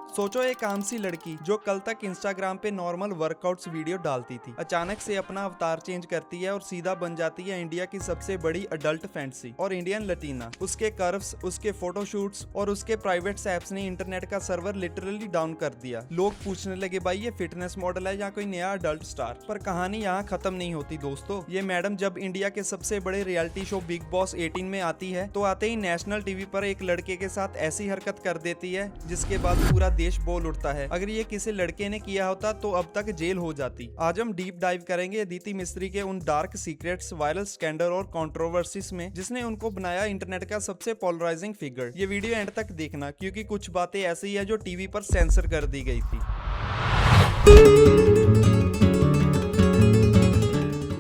सोचो एक आम सी लड़की जो कल तक इंस्टाग्राम पे नॉर्मल वर्कआउट्स वीडियो डालती थी, अचानक से अपना अवतार चेंज करती है और सीधा बन जाती है इंडिया की सबसे बड़ी अडल्ट फैंटेसी और इंडियन लटीना। उसके कर्व्स, उसके फोटोशूट्स और उसके प्राइवेट एप्स ने इंटरनेट का सर्वर लिटरली डाउन कर दिया। लोग पूछने लगे भाई ये फिटनेस मॉडल है या कोई नया अडल्ट स्टार। पर कहानी यहाँ खत्म नहीं होती दोस्तों। ये मैडम जब इंडिया के सबसे बड़े रियलिटी शो बिग बॉस 18 में आती है तो आते ही नेशनल टीवी पर एक लड़के के साथ ऐसी हरकत कर देती है जिसके बाद पूरा देश बोल उठता है। अगर ये किसी लड़के ने किया होता तो अब तक जेल हो जाती। आज हम डीप डाइव करेंगे अदिति मिस्त्री के उन डार्क सीक्रेट्स, वायरल स्कैंडल और कंट्रोवर्सीज में जिसने उनको बनाया इंटरनेट का सबसे पोलराइजिंग फिगर। ये वीडियो एंड तक देखना क्योंकि कुछ बातें ऐसी है जो टीवी पर सेंसर कर दी गई थी।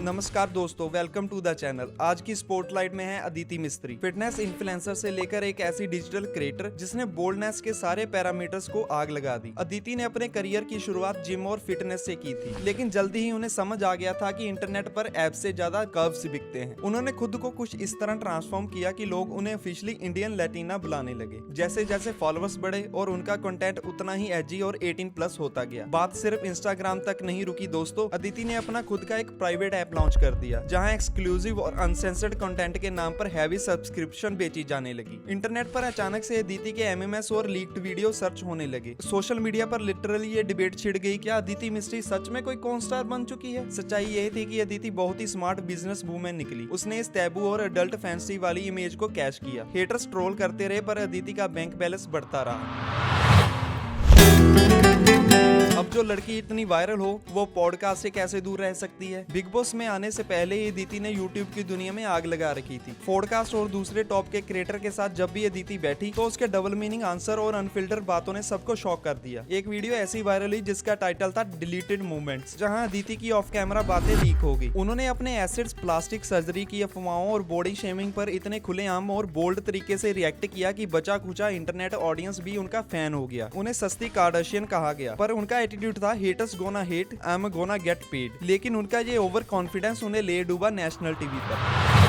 नमस्कार दोस्तों, वेलकम टू द चैनल। आज की स्पॉटलाइट में है अदिति मिस्त्री, फिटनेस इन्फ्लुएंसर से लेकर एक ऐसी डिजिटल क्रिएटर जिसने बोल्डनेस के सारे पैरामीटर्स को आग लगा दी। अदिति ने अपने करियर की शुरुआत जिम और फिटनेस से की थी, लेकिन जल्दी ही उन्हें समझ आ गया था कि इंटरनेट पर एब्स से ज्यादा कर्व्स बिकते हैं। उन्होंने खुद को कुछ इस तरह ट्रांसफॉर्म किया कि लोग उन्हें ऑफिशियली इंडियन लैटिना बुलाने लगे। जैसे जैसे फॉलोअर्स बढ़े और उनका कंटेंट उतना ही एजी और 18+ होता गया। बात सिर्फ इंस्टाग्राम तक नहीं रुकी दोस्तों। अदिति ने अपना खुद का एक प्राइवेट ऐप लॉन्च कर दिया जहां एक्सक्लूसिव और अनसेंसर्ड कंटेंट के नाम पर हैवी सब्सक्रिप्शन बेची जाने लगी। इंटरनेट पर अचानक से अदिति के एमएमएस और लीक्ड वीडियो सर्च होने लगे। सोशल मीडिया पर लिटरली ये डिबेट छिड़ गई, क्या अदिति मिस्त्री सच में कोई कॉर्न स्टार बन चुकी है। सच्चाई यही थी कि अदिति बहुत ही स्मार्ट बिजनेस वूमेन निकली। उसने इस टैबू और अडल्ट फैंटेसी वाली इमेज को कैश किया। हेटर्स ट्रोल करते रहे पर अदिति का बैंक बैलेंस बढ़ता रहा। अब जो लड़की इतनी वायरल हो वो पॉडकास्ट से कैसे दूर रह सकती है। बिग बॉस में आने से पहले ही अदिति ने यूट्यूब की दुनिया में आग लगा रखी थी। पॉडकास्ट और दूसरे टॉप के क्रिएटर के साथ जब भी अदिति बैठी तो उसके डबल मीनिंग आंसर और अनफिल्टर बातों ने सबको शॉक कर दिया। एक वीडियो ऐसी वायरल हुई जिसका टाइटल था डिलीटेड मोमेंट्स, जहां अदिति की ऑफ कैमरा बातें लीक हो गई। उन्होंने अपने एसिड्स, प्लास्टिक सर्जरी की अफवाहों और बॉडी शेमिंग पर इतने खुलेआम और बोल्ड तरीके से रिएक्ट किया कि बचा खुचा इंटरनेट ऑडियंस भी उनका फैन हो गया। उन्हें सस्ती कार्डाशियन कहा गया, पर उनका एटीट्यूड था haters gonna hate, I am gonna get paid. लेकिन उनका ये ओवर कॉन्फिडेंस उन्हें ले डूबा नेशनल टीवी पर।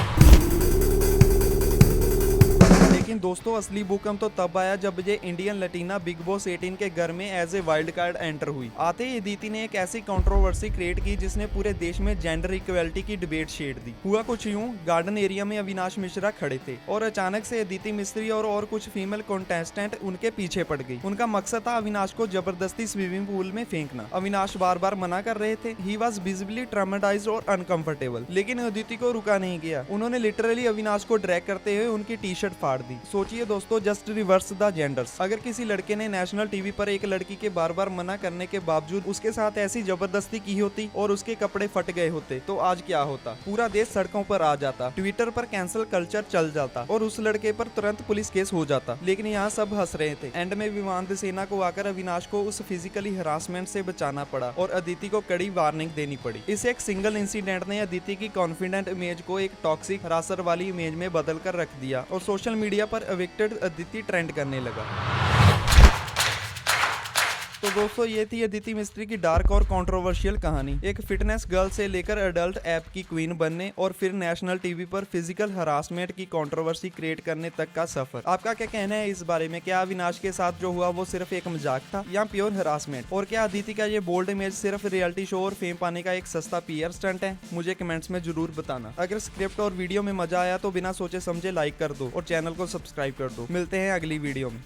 लेकिन दोस्तों असली भूकंप तो तब आया जब ये इंडियन लटीना बिग बॉस 18 के घर में as a wild card enter हुई। आते ही अदिति ने एक ऐसी कंट्रोवर्सी क्रिएट की जिसने पूरे देश में जेंडर इक्वलिटी की डिबेट छेड़ दी। हुआ कुछ यूं, गार्डन एरिया में अविनाश मिश्रा खड़े थे और अचानक से अदिति मिस्त्री और कुछ फीमेल कंटेस्टेंट उनके पीछे पड़ गई। उनका मकसद था अविनाश को जबरदस्ती स्विमिंग पूल में फेंकना। अविनाश बार बार मना कर रहे थे। ही वॉज विजिबली ट्रॉमेटाइज्ड और अनकंफर्टेबल, लेकिन अदिति को रुका नहीं गया। उन्होंने लिटरली अविनाश को ड्रैग करते हुए उनकी टी शर्ट फाड़ दी। सोचिए दोस्तों, जस्ट रिवर्स द जेंडर्स। अगर किसी लड़के ने नेशनल टीवी पर एक लड़की के बार बार मना करने के बावजूद उसके साथ ऐसी जबरदस्ती की होती और उसके कपड़े फट गए होते तो आज क्या होता। पूरा देश सड़कों पर आ जाता, ट्विटर पर कैंसिल कल्चर चल जाता और उस लड़के पर तुरंत पुलिस केस हो जाता। लेकिन यहाँ सब हंस रहे थे। एंड में विमान सेना को आकर अविनाश को उस फिजिकली हरासमेंट से बचाना पड़ा और अदिति को कड़ी वार्निंग देनी पड़ी। इस एक सिंगल इंसिडेंट ने अदिति की कॉन्फिडेंट इमेज को एक टॉक्सिक हरासर वाली इमेज में बदल कर रख दिया और सोशल मीडिया पर अविक्टेड अदिति ट्रेंड करने लगा। तो दोस्तों ये थी अदिति मिस्त्री की डार्क और कंट्रोवर्शियल कहानी। एक फिटनेस गर्ल से लेकर अडल्ट ऐप की क्वीन बनने और फिर नेशनल टीवी पर फिजिकल हरासमेंट की कंट्रोवर्सी क्रिएट करने तक का सफर। आपका क्या कहना है इस बारे में? क्या अविनाश के साथ जो हुआ वो सिर्फ एक मजाक था या प्योर हरासमेंट? और क्या अदिति का ये बोल्ड इमेज सिर्फ रियलिटी शो और फेम पाने का एक सस्ता पीआर स्टंट है? मुझे कमेंट्स में जरूर बताना। अगर स्क्रिप्ट और वीडियो में मजा आया तो बिना सोचे समझे लाइक कर दो और चैनल को सब्सक्राइब कर दो। मिलते हैं अगली वीडियो में।